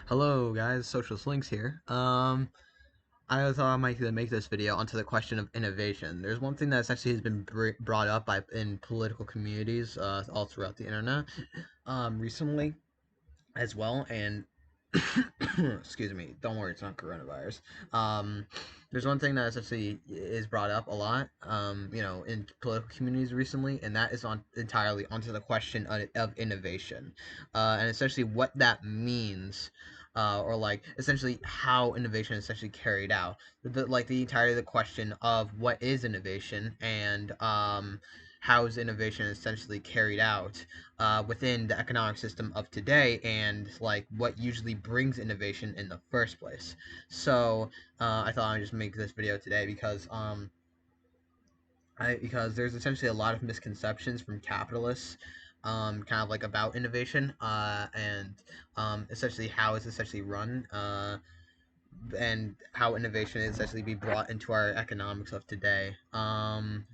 Hello guys, Socialist Links here. I thought I might make this video onto the question of innovation. There's one thing that actually has been brought up in political communities all throughout the internet recently as well, and excuse me, don't worry, it's not coronavirus. Um, there's one thing that essentially is brought up a lot, in political communities recently, and that is on entirely onto the question of innovation, and essentially what that means. Or like essentially how innovation is essentially carried out, the entirety of the question of what is innovation and how is innovation essentially carried out within the economic system of today, and like what usually brings innovation in the first place. So I thought I'd just make this video today because there's essentially a lot of misconceptions from capitalists, kind of like about innovation, and essentially how it's essentially run, and how innovation is actually be brought into our economics of today, and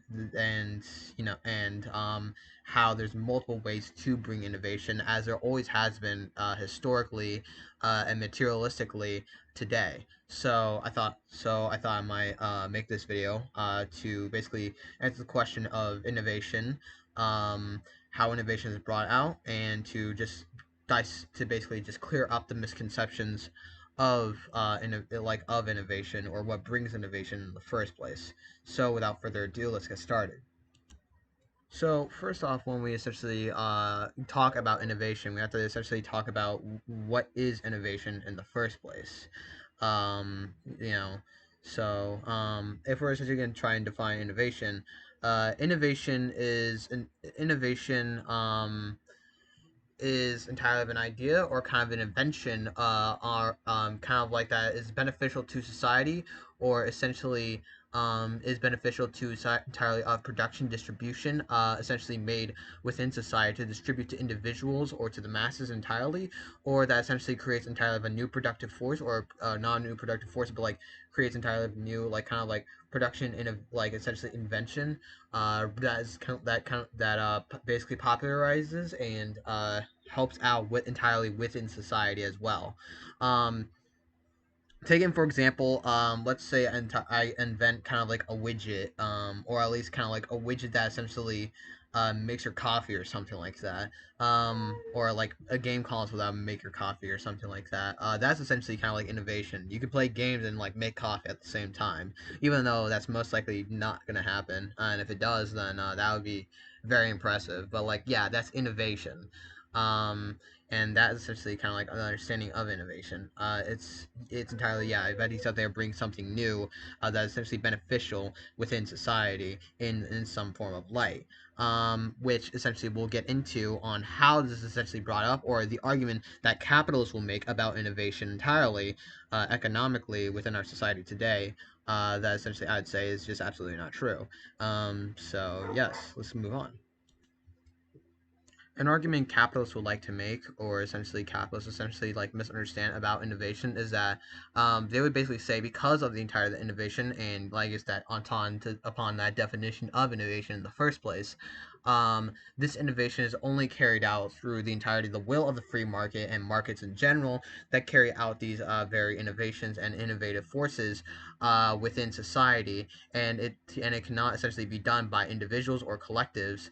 how there's multiple ways to bring innovation, as there always has been, historically, and materialistically today. So I thought I might make this video to basically answer the question of innovation, um, how innovation is brought out, and to just to basically just clear up the misconceptions of of innovation, or what brings innovation in the first place. So without further ado, let's get started. So first off, when we essentially talk about innovation, we have to essentially talk about what is innovation in the first place. Um, you know, if we're essentially going to try and define innovation, innovation is an innovation. Is entirely of an idea or kind of an invention, are kind of like that is beneficial to society, or essentially is beneficial to entirely of production distribution, essentially made within society to distribute to individuals or to the masses entirely, or that essentially creates entirely of a new productive force, or not a new productive force, but like creates entirely of new, like kind of like production in a like essentially invention, that is basically popularizes and helps out with entirely within society as well. Um, Taking for example, let's say I invent kind of like a widget, or at least kind of like a widget that essentially makes your coffee or something like that, or like a game console that make your coffee or something like that. That's essentially kind of like innovation. You could play games and like make coffee at the same time, even though that's most likely not gonna happen. And if it does, then that would be very impressive. But like, yeah, that's innovation. Um, and that is essentially kind of like an understanding of innovation. It's entirely, yeah, I bet he's out there bringing something new, that is essentially beneficial within society in some form of light. Which essentially we'll get into on how this is essentially brought up, or the argument that capitalists will make about innovation entirely, economically within our society today. That essentially I'd say is just absolutely not true. So yes, let's move on. An argument capitalists would like to make, or essentially capitalists essentially like misunderstand about innovation, is that they would basically say, because of the entire innovation, and like is that upon that definition of innovation in the first place, this innovation is only carried out through the entirety of the will of the free market and markets in general, that carry out these very innovations and innovative forces within society, and it cannot essentially be done by individuals or collectives,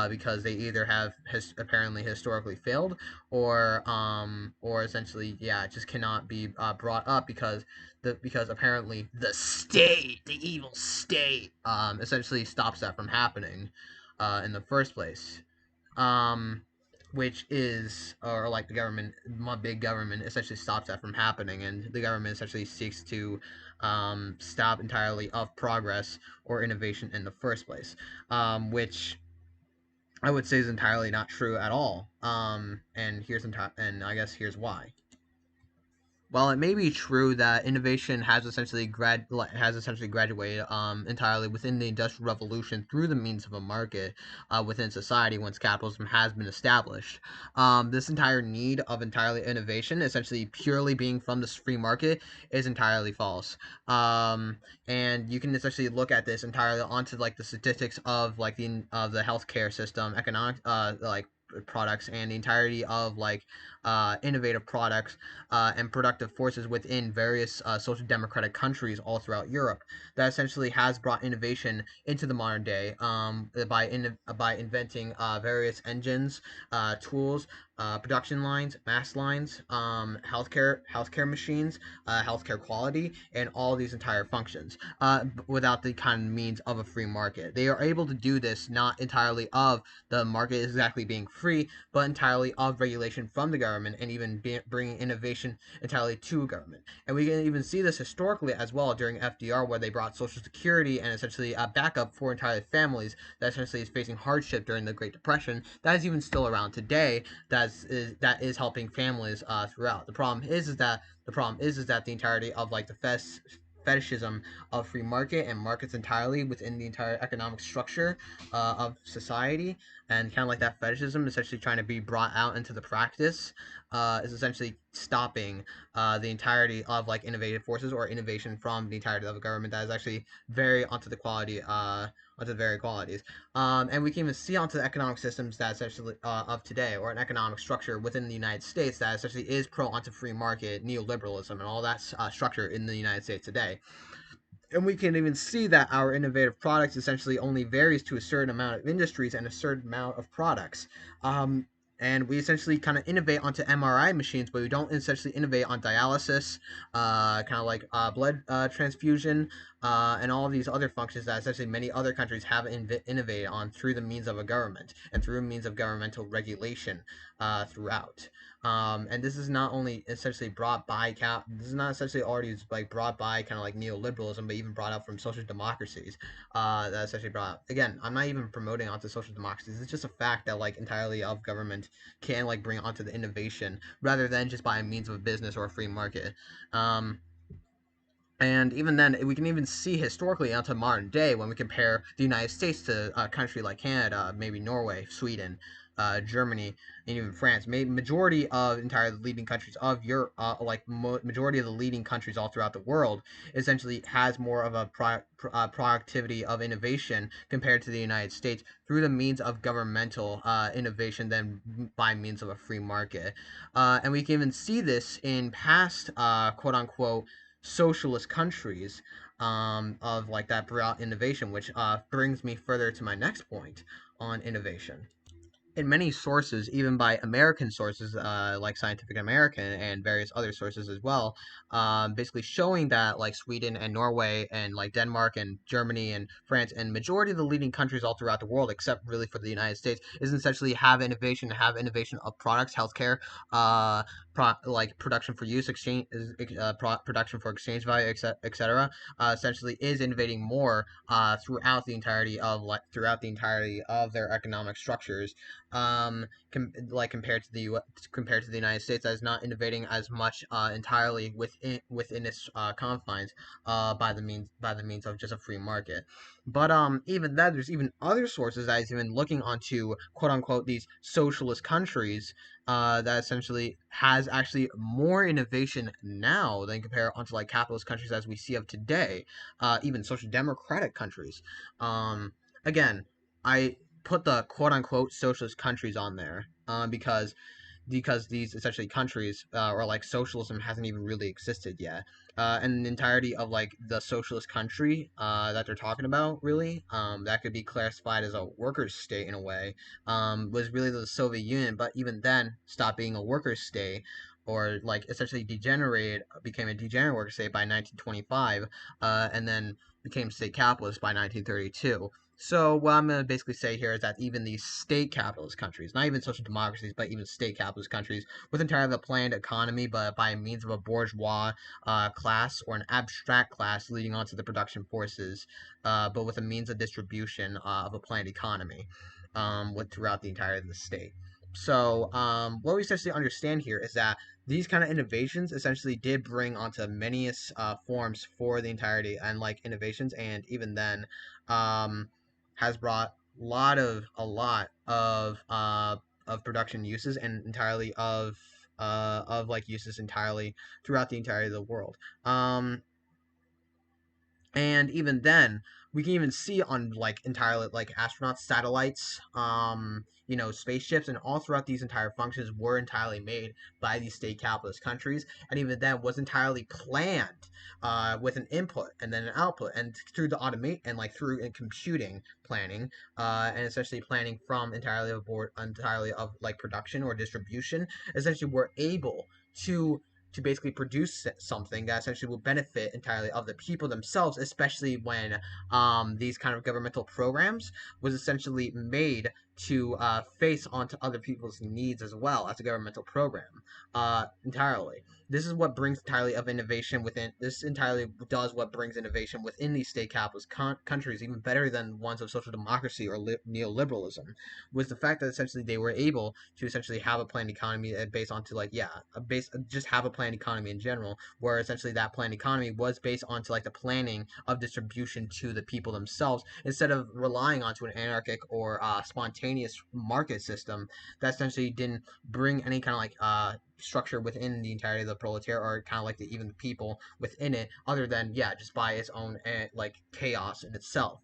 because they either have apparently historically failed, or essentially, yeah, it just cannot be brought up, because apparently the state, the evil state, essentially stops that from happening in the first place. Um, which is, or like the government, my big government, essentially stops that from happening, and the government essentially seeks to stop entirely of progress or innovation in the first place, which I would say is entirely not true at all. And I guess here's why. While it may be true that innovation has essentially graduated entirely within the Industrial Revolution through the means of a market within society once capitalism has been established, this entire need of entirely innovation, essentially purely being from this free market, is entirely false. And you can essentially look at this entirely onto like the statistics of like the healthcare system, economic, like products, and the entirety of like innovative products and productive forces within various social democratic countries all throughout Europe that essentially has brought innovation into the modern day by inventing various engines, tools, production lines, mass lines, healthcare machines, healthcare quality, and all these entire functions without the kind of means of a free market. They are able to do this not entirely of the market exactly being free, but entirely of regulation from the government and even bringing innovation entirely to government. And we can even see this historically as well during FDR, where they brought Social Security and essentially a backup for entire families that essentially is facing hardship during the Great Depression. That is even still around today. That is helping families throughout. The problem is that the entirety of like the fetishism of free market and markets entirely within the entire economic structure of society, and kind of like that fetishism essentially trying to be brought out into the practice is essentially stopping the entirety of like innovative forces or innovation from the entirety of the government that is actually very onto the quality onto the very qualities. And we can even see onto the economic systems that essentially of today, or an economic structure within the United States that essentially is pro onto free market neoliberalism and all that structure in the United States today. And we can even see that our innovative products essentially only varies to a certain amount of industries and a certain amount of products. Um, and we essentially kind of innovate onto MRI machines, but we don't essentially innovate on dialysis, kind of like blood transfusion, and all of these other functions that essentially many other countries have innovated on through the means of a government and through means of governmental regulation throughout. And this is not only essentially brought by this is not essentially already like brought by kind of like neoliberalism, but even brought up from social democracies. That essentially brought up. Again, I'm not even promoting onto social democracies. It's just a fact that like entirely of government can like bring onto the innovation rather than just by means of a business or a free market. Um, and even then, we can even see historically onto modern day when we compare the United States to a country like Canada, maybe Norway, Sweden, Germany, and even France. Majority of entire leading countries of Europe, majority of the leading countries all throughout the world, essentially has more of a productivity of innovation compared to the United States through the means of governmental innovation than by means of a free market. And we can even see this in past quote unquote socialist countries of like that broad innovation, which brings me further to my next point on innovation in many sources, even by American sources like Scientific American and various other sources as well, basically showing that like Sweden and Norway and like Denmark and Germany and France and majority of the leading countries all throughout the world, except really for the United States, is essentially have innovation of products, healthcare, uh, like production for use, exchange, production for exchange value, etc. Essentially, is innovating more throughout the entirety of their economic structures like compared to the United States, that is not innovating as much entirely within its confines by the means of just a free market. But even then, there's even other sources that is even looking onto quote unquote these socialist countries that essentially has actually more innovation now than compare onto like capitalist countries as we see of today, even social democratic countries. Um, Again, I put the quote unquote socialist countries on there because these essentially countries or like socialism hasn't even really existed yet. And the entirety of like the socialist country that they're talking about, really, that could be classified as a workers' state in a way, was really the Soviet Union, but even then stopped being a workers' state or like essentially became a degenerate worker state by 1925, and then became state capitalist by 1932. So what I'm going to basically say here is that even these state capitalist countries, not even social democracies, but even state capitalist countries, with entirely a planned economy, but by means of a bourgeois class or an abstract class leading onto the production forces, but with a means of distribution of a planned economy, with throughout the entirety of the state. So what we essentially understand here is that these kind of innovations essentially did bring onto many forms for the entirety and like innovations, and even then. Um, has brought a lot of production uses and entirely of like uses entirely throughout the entirety of the world. Um, And even then, we can even see on like entirely like astronauts, satellites, spaceships, and all throughout these entire functions were entirely made by these state capitalist countries, and even then was entirely planned with an input and then an output, and through the automate and like through in computing planning, and essentially planning from entirely of like production or distribution, essentially we're able to basically produce something that essentially will benefit entirely of the people themselves, especially when these kind of governmental programs was essentially made to face onto other people's needs as well as a governmental program entirely. This is what brings entirely of innovation within this entirely does what brings innovation within these state capitalist countries even better than ones of social democracy or neoliberalism, was the fact that essentially they were able to essentially have a planned economy based onto like a base just have a planned economy in general, where essentially that planned economy was based onto like the planning of distribution to the people themselves instead of relying onto an anarchic or spontaneous market system that essentially didn't bring any kind of like structure within the entirety of the proletariat or kind of like even the people within it, other than just by its own like chaos in itself.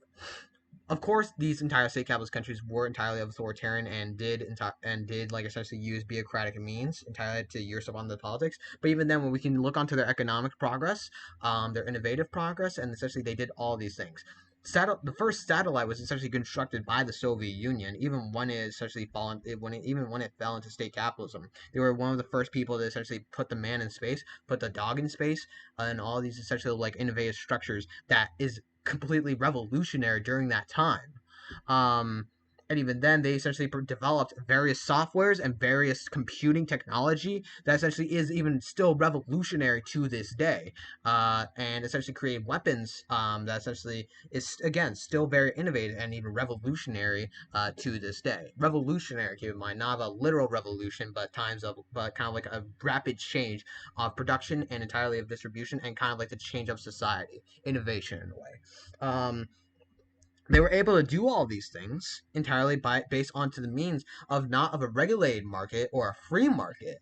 Of course, these entire state capitalist countries were entirely authoritarian and did like essentially use bureaucratic means entirely to usurp on the politics. But even then, when we can look onto their economic progress, their innovative progress, and essentially they did all these things. The first satellite was essentially constructed by the Soviet Union, even when it essentially even when it fell into state capitalism. They were one of the first people to essentially put the man in space, put the dog in space, and all these essentially like innovative structures that is completely revolutionary during that time. Um, and even then, they essentially developed various softwares and various computing technology that essentially is even still revolutionary to this day, and essentially created weapons that essentially is again still very innovative and even revolutionary to this day. Revolutionary, keep in mind, not a literal revolution, but kind of like a rapid change of production and entirely of distribution, and kind of like the change of society, innovation in a way. Um, they were able to do all these things entirely based onto the means of not of a regulated market or a free market.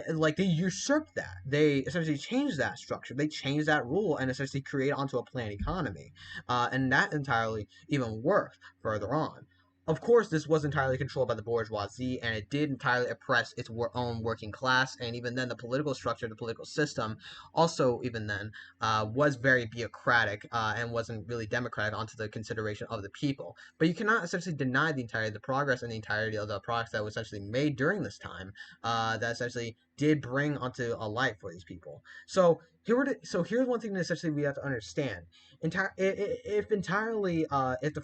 Like they usurped that. They essentially changed that structure. They changed that rule and essentially created onto a planned economy, and that entirely even worked further on. Of course, this was entirely controlled by the bourgeoisie, and it did entirely oppress its own working class. And even then, the political structure, the political system, also even then, was very bureaucratic and wasn't really democratic onto the consideration of the people. But you cannot essentially deny the entirety of the progress and the entirety of the products that was essentially made during this time that essentially did bring onto a life for these people. So here's one thing that essentially we have to understand. If entirely if the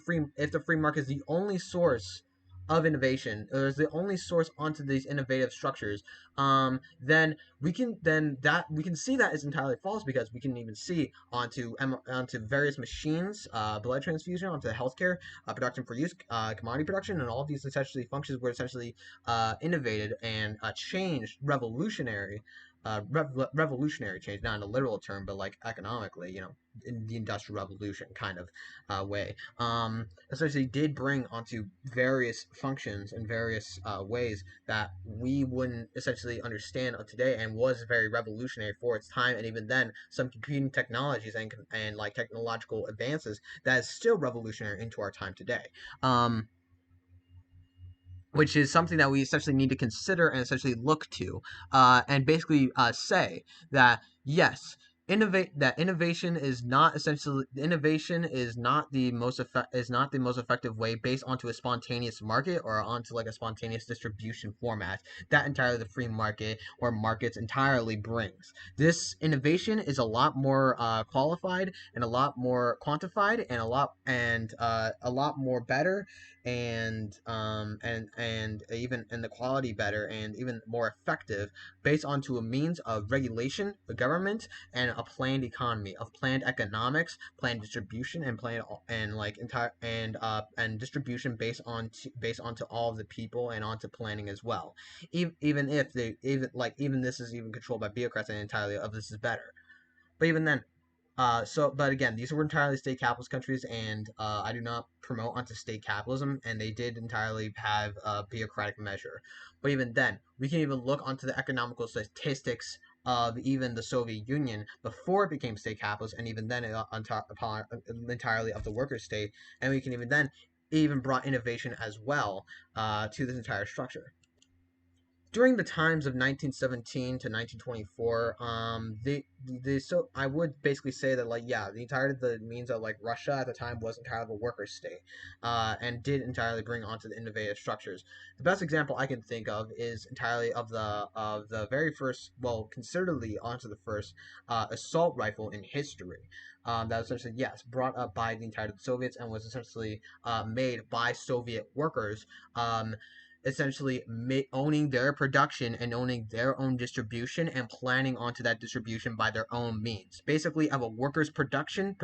free market is the only source of innovation, or is the only source onto these innovative structures, then we can see that is entirely false, because we can even see onto various machines, blood transfusion, onto healthcare, production for use, commodity production, and all of these essentially functions were essentially innovated and changed revolutionary change, not in a literal term, but like economically, in the industrial revolution kind of way. Essentially, did bring onto various functions and various ways that we wouldn't essentially understand of today, and was very revolutionary for its time. And even then, some computing technologies and like technological advances that is still revolutionary into our time today. Um, which is something that we essentially need to consider and essentially look to, and basically say that yes, innovation is not essentially innovation is not the most effective way based onto a spontaneous market or onto like a spontaneous distribution format that entirely the free market or markets entirely brings. This innovation is a lot more qualified and a lot more quantified and a lot more better, and even and the quality better and even more effective based onto a means of regulation, the government, and a planned economy of planned economics, planned distribution, and planned and like entire and distribution based onto all of the people and onto planning as well. Even if they even this is even controlled by bureaucrats, and entirely of this is better. But even then, but again, these were entirely state capitalist countries, and I do not promote onto state capitalism, and they did entirely have a bureaucratic measure. But even then, we can even look onto the economical statistics of even the Soviet Union before it became state capitalist, and even then on top upon entirely of the worker state, and we can even then even brought innovation as well to this entire structure during the times of 1917 to 1924. So I would basically say that, like, yeah, the entirety of the means of, like, Russia at the time was entirely a worker state, and did entirely bring onto the innovative structures. The best example I can think of is entirely of the very first, well, considerably onto the first assault rifle in history. That was essentially, yes, brought up by the entirety of the Soviets and was essentially made by Soviet workers. Essentially owning their production and owning their own distribution and planning onto that distribution by their own means. Basically, of a workers' production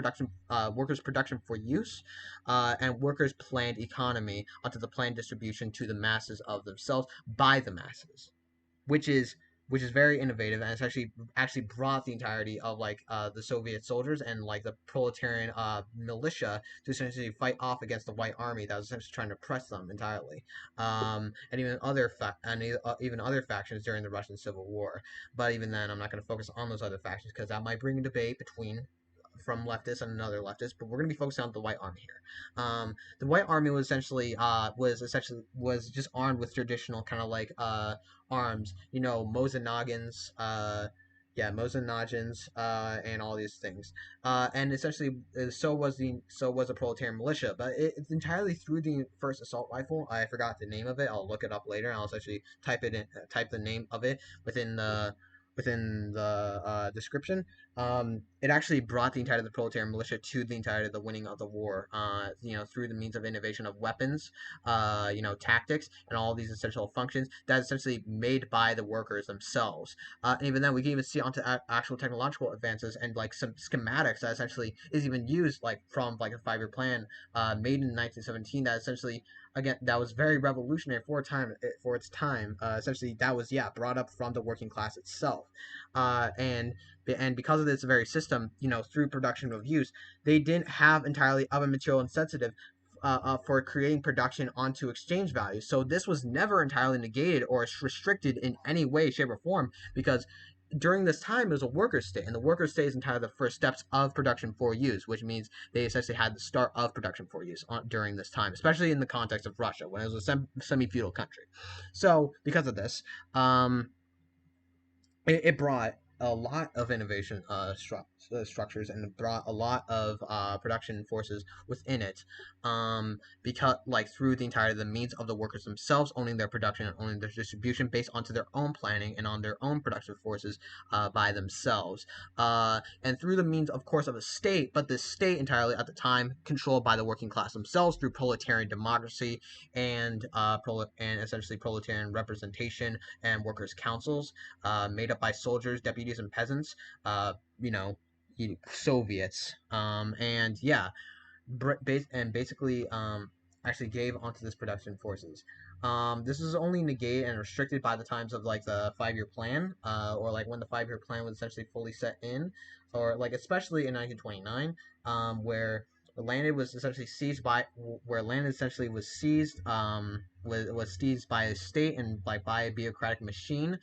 for use, and workers' planned economy onto the planned distribution to the masses of themselves by the masses, which is which is very innovative, and it's actually brought the entirety of, like, the Soviet soldiers and, like, the proletarian militia to essentially fight off against the White Army that was essentially trying to press them entirely, and even other factions during the Russian Civil War. But even then, I'm not going to focus on those other factions because that might bring a debate between from leftists and another leftist, but we're going to be focusing on the White Army here. The White Army was just armed with traditional kind of like arms, Mosin-Nagins, and all these things. And essentially, so was the proletarian militia, but it's entirely through the first assault rifle. I forgot the name of it. I'll look it up later, and I'll actually type the name of it within the description. It actually brought the entirety of the proletarian militia to the entirety of the winning of the war, through the means of innovation of weapons, tactics, and all these essential functions that is essentially made by the workers themselves. And even then, we can even see onto actual technological advances and, like, some schematics that essentially is even used, like, from, like, a 5-year plan made in 1917 that essentially, again, that was very revolutionary for its time. Essentially, that was, yeah, brought up from the working class itself, and because of this very system, through production of use, they didn't have entirely of a material insensitive for creating production onto exchange value. So this was never entirely negated or restricted in any way, shape, or form, because during this time it was a worker state, and the worker state is entirely the first steps of production for use, which means they essentially had the start of production for use during this time, especially in the context of Russia when it was a semi-feudal country. So because of this, um, it brought a lot of innovation structures, and it brought a lot of production forces within it, because, like, through the entirety of the means of the workers themselves owning their production and owning their distribution based onto their own planning and on their own productive forces by themselves, and through the means, of course, of a state, but this state entirely at the time controlled by the working class themselves through proletarian democracy and essentially proletarian representation and workers' councils, made up by soldiers, deputies, and peasants. You know, Soviets. And yeah, basically actually gave onto this production forces. This was only negated and restricted by the times of, like, the 5-year plan, or, like, when the 5-year plan was essentially fully set in, or, like, especially in 1929, where the land was essentially seized by where land essentially was seized was seized by a state and, like, by a bureaucratic machine,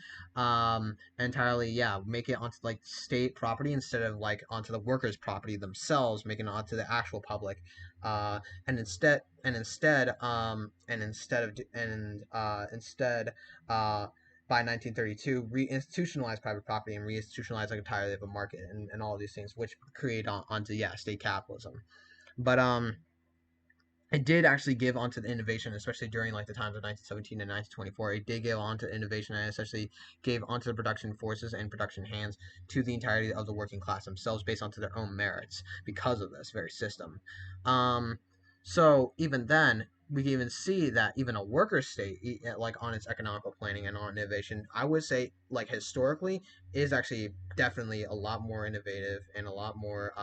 entirely, yeah, make it onto, like, state property instead of, like, onto the workers property themselves, making it onto the actual public, uh instead by 1932 reinstitutionalized private property and reinstitutionalized, like, entirely of a market, and all these things which create onto, yeah, state capitalism. But it did actually give onto the innovation, especially during, like, the times of 1917 and 1924. It did give onto innovation and essentially gave onto the production forces and production hands to the entirety of the working class themselves based onto their own merits because of this very system. Um, so even then, we can even see that even a worker state, like, on its economical planning and on innovation, I would say, like, historically, is actually definitely a lot more innovative and a lot more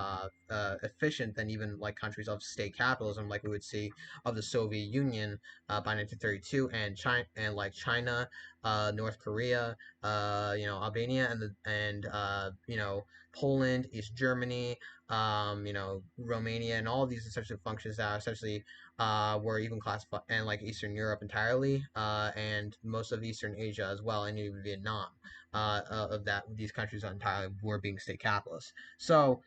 efficient than even, like, countries of state capitalism, like we would see of the Soviet Union by 1932, and China, North Korea, Albania, and Poland, East Germany, Romania, and all of these essentially functions that essentially were even classified, and, like, Eastern Europe entirely, and most of Eastern Asia as well, and even Vietnam. of that these countries entirely were being state capitalists. So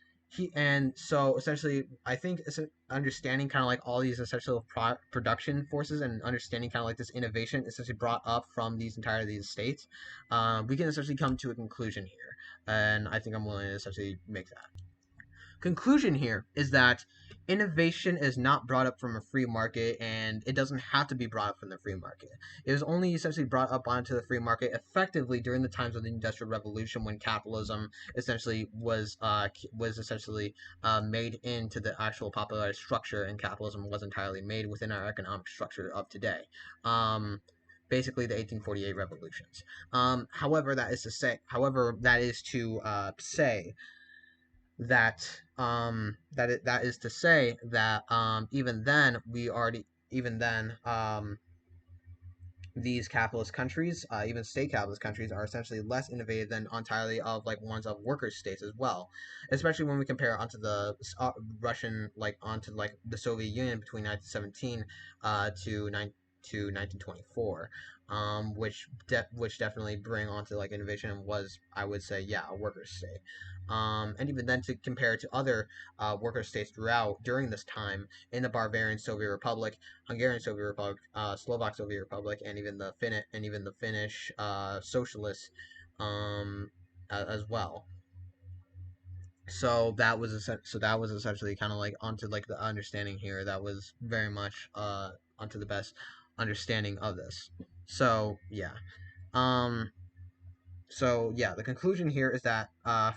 essentially, I think it's understanding kind of like all these essential production forces and understanding kind of like this innovation essentially brought up from these states, we can essentially come to a conclusion here, and I think I'm willing to essentially make that conclusion here is that innovation is not brought up from a free market, and it doesn't have to be brought up from the free market. It was only essentially brought up onto the free market effectively during the times of the Industrial Revolution, when capitalism essentially was essentially made into the actual popularized structure, and capitalism was entirely made within our economic structure of today. Basically, the 1848 revolutions. However, that is to say that is to say that even then these capitalist countries, even state capitalist countries, are essentially less innovative than entirely of like ones of worker states as well. Especially when we compare onto the Russian, like onto like the Soviet Union between 1917 to 1924, which definitely bring onto like innovation and was, I would say, yeah, a worker state. And even then, to compare to other worker states throughout during this time in the Bavarian Soviet Republic, Hungarian Soviet Republic, Slovak Soviet Republic, and even the Finnish socialists, um, as well. So that was essentially kind of like onto like the understanding here. That was very much onto the best understanding of this. So yeah. Um, the conclusion here is that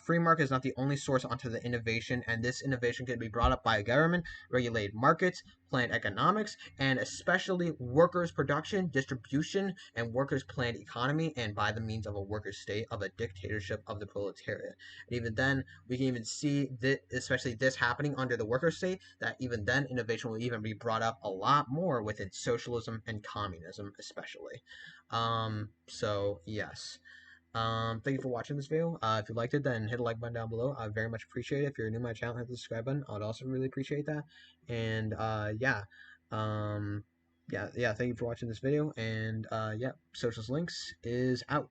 free market is not the only source onto the innovation, and this innovation can be brought up by a government, regulated markets, planned economics, and especially workers' production, distribution, and workers' planned economy, and by the means of a worker state, of a dictatorship of the proletariat. And even then, we can even see that, especially this happening under the worker state, that even then innovation will even be brought up a lot more within socialism and communism, especially. Yes. Thank you for watching this video. If you liked it, then hit the like button down below. I very much appreciate it. If you're new to my channel, hit the subscribe button. I would also really appreciate that. And yeah. Thank you for watching this video. And yeah, Socialist Links is out.